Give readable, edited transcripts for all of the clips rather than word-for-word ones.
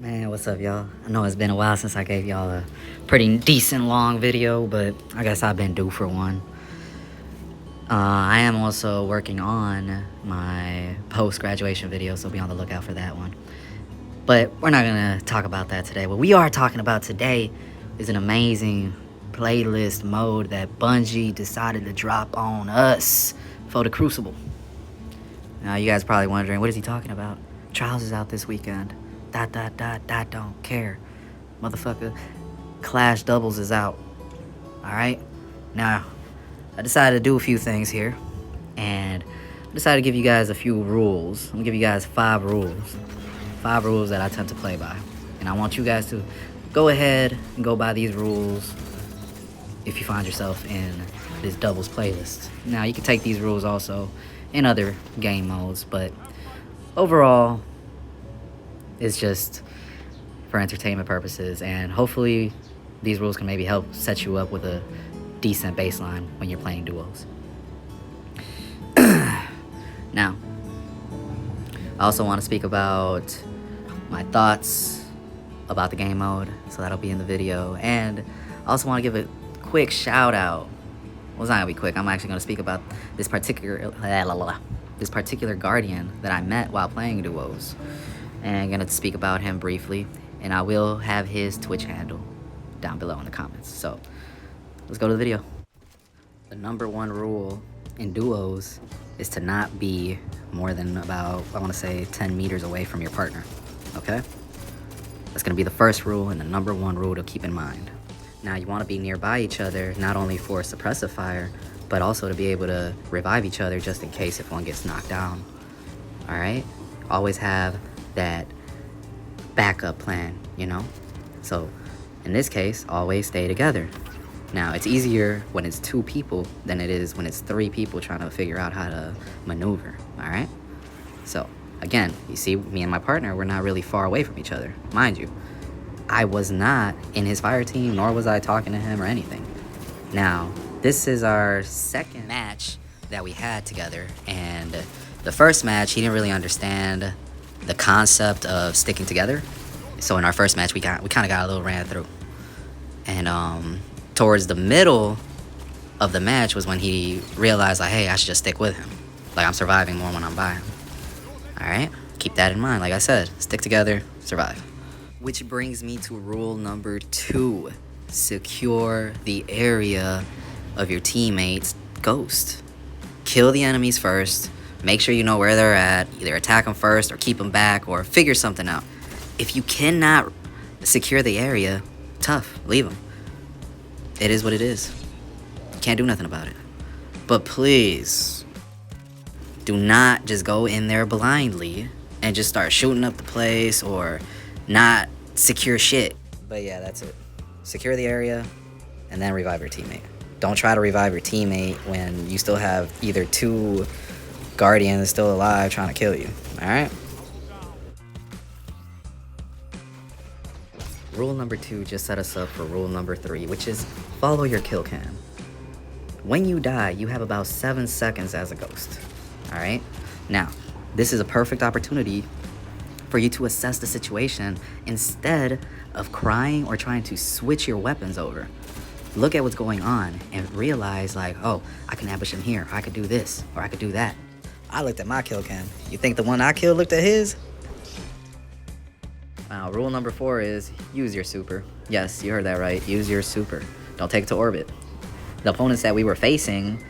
Man, what's up, y'all? I know it's been a while since I gave y'all a pretty decent long video, but I guess I've been due for one. I am also working on my post-graduation video, so be on the lookout for that one. But we're not gonna talk about that today. What we are talking about today is an amazing playlist mode that Bungie decided to drop on us for the Crucible. Now, you guys are probably wondering, what is he talking about? Trials is out this weekend. Don't care. Motherfucker, Clash Doubles is out. Alright? Now, I decided to do a few things here. And I decided to give you guys a few rules. I'm gonna give you guys 5 rules. 5 rules that I tend to play by. And I want you guys to go ahead and go by these rules if you find yourself in this doubles playlist. Now, you can take these rules also in other game modes, but overall, it's just for entertainment purposes, and hopefully these rules can maybe help set you up with a decent baseline when you're playing duos. Now, I also want to speak about my thoughts about the game mode, so that'll be in the video. And I also want to give a quick shout out. Well, it's not gonna be quick. I'm actually gonna speak about this particular guardian that I met while playing duos, and I'm gonna speak about him briefly. And I will have his Twitch handle down below in the comments. So let's go to the video. The number 1 rule in duos is to not be more than about, I want to say, 10 meters away from your partner. Okay? That's gonna be the first rule and the number 1 rule to keep in mind. Now, you want to be nearby each other, not only for suppressive fire, but also to be able to revive each other just in case if one gets knocked down. Alright? Always have that backup plan, you know? So, in this case, always stay together. Now, it's easier when it's 2 people than it is when it's 3 people trying to figure out how to maneuver, alright? So, again, you see, me and my partner, we're not really far away from each other, mind you. I was not in his fire team, nor was I talking to him or anything. Now, this is our second match that we had together, and the first match, he didn't really understand the concept of sticking together. So in our first match, we kind of got a little ran through. And towards the middle of the match was when he realized, like, hey, I should just stick with him. Like, I'm surviving more when I'm by him. Alright? Keep that in mind. Like I said, stick together, survive. Which brings me to rule number 2. Secure the area of your teammate's ghost. Kill the enemies first. Make sure you know where they're at. Either attack them first or keep them back or figure something out. If you cannot secure the area, tough, leave them. It is what it is. Can't do nothing about it. But please, do not just go in there blindly and just start shooting up the place or not secure shit. But yeah, that's it. Secure the area and then revive your teammate. Don't try to revive your teammate when you still have either 2 guardians still alive trying to kill you. Alright? Rule number 2 just set us up for rule number 3, which is follow your kill cam. When you die, you have about 7 seconds as a ghost. Alright? Now, this is a perfect opportunity for you to assess the situation instead of crying or trying to switch your weapons over. Look at what's going on and realize, like, oh, I can ambush him here, or I could do this, or I could do that. I looked at my kill cam. You think the one I killed looked at his? Rule number 4 is use your super. Yes, you heard that right. Use your super. Don't take it to orbit. The opponents that we were facing,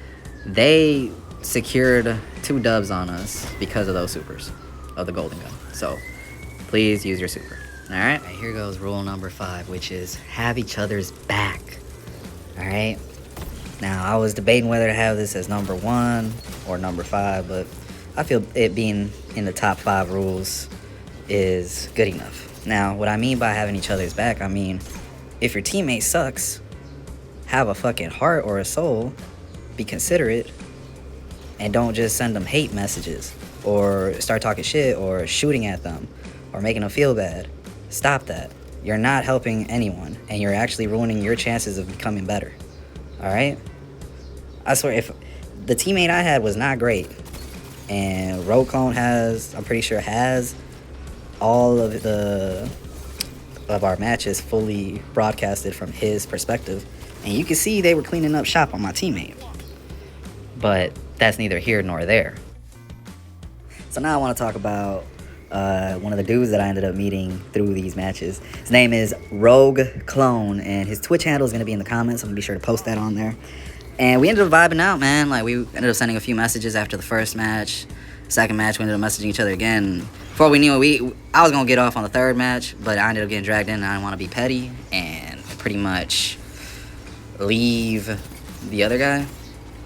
they secured 2 dubs on us because of those supers, of the golden gun. So, please use your super. Alright? Here goes rule number 5, which is have each other's back. Alright? Now, I was debating whether to have this as number 1 or number 5, but I feel it being in the top 5 rules is good enough. Now, what I mean by having each other's back, I mean, if your teammate sucks, have a fucking heart or a soul, be considerate, and don't just send them hate messages, or start talking shit, or shooting at them, or making them feel bad. Stop that. You're not helping anyone, and you're actually ruining your chances of becoming better. Alright? I swear, if the teammate I had was not great, and Rogue Clone has, I'm pretty sure has all of the of our matches fully broadcasted from his perspective. And you can see they were cleaning up shop on my teammate. But that's neither here nor there. So now I want to talk about one of the dudes that I ended up meeting through these matches. His name is Rogue Clone, and his Twitch handle is going to be in the comments. I'm going to be sure to post that on there. And we ended up vibing out, man. Like, we ended up sending a few messages after the first match. Second match, we ended up messaging each other again. Before we knew it, I was going to get off on the third match, but I ended up getting dragged in, and I didn't want to be petty and pretty much leave the other guy.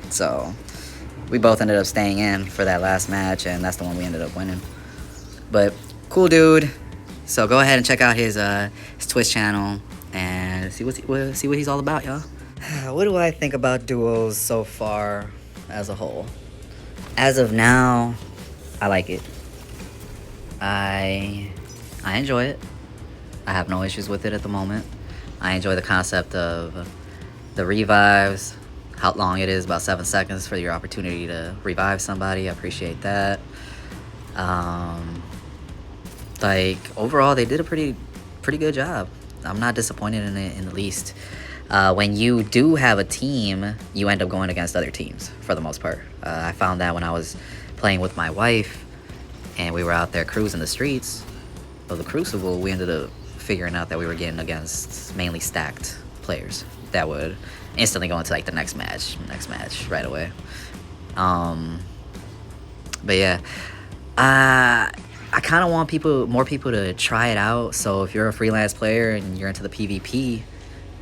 So we both ended up staying in for that last match, and that's the one we ended up winning. But cool dude. So go ahead and check out his Twitch channel and see what he's all about, y'all. What do I think about duos so far as a whole? As of now, I like it. I enjoy it. I have no issues with it at the moment. I enjoy the concept of the revives, how long it is, about 7 seconds for your opportunity to revive somebody. I appreciate that. Like, overall, they did a pretty good job. I'm not disappointed in it in the least. When you do have a team, you end up going against other teams for the most part. I found that when I was playing with my wife and we were out there cruising the streets of the Crucible, we ended up figuring out that we were getting against mainly stacked players that would instantly go into like the next match right away. But yeah, I kind of want more people to try it out. So if you're a freelance player and you're into the PvP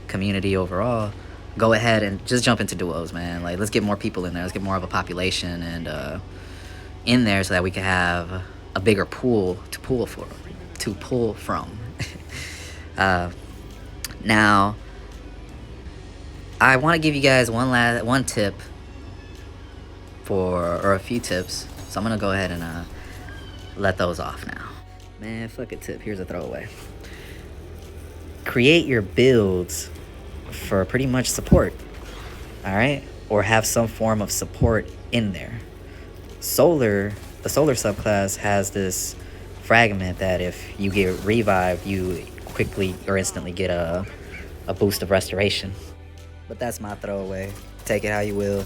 community overall, go ahead and just jump into duos, man. Like, let's get more people in there. Let's get more of a population and in there so that we can have a bigger pool to pull from. Now, I want to give you guys one tip or a few tips. So I'm gonna go ahead and let those off now. Man, fuck a tip. Here's a throwaway. Create your builds for pretty much support, all right? Or have some form of support in there. The Solar subclass has this fragment that if you get revived, you quickly or instantly get a boost of restoration. But that's my throwaway. Take it how you will.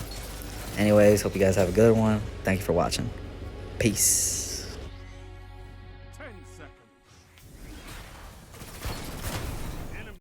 Anyways, hope you guys have a good one. Thank you for watching. Peace.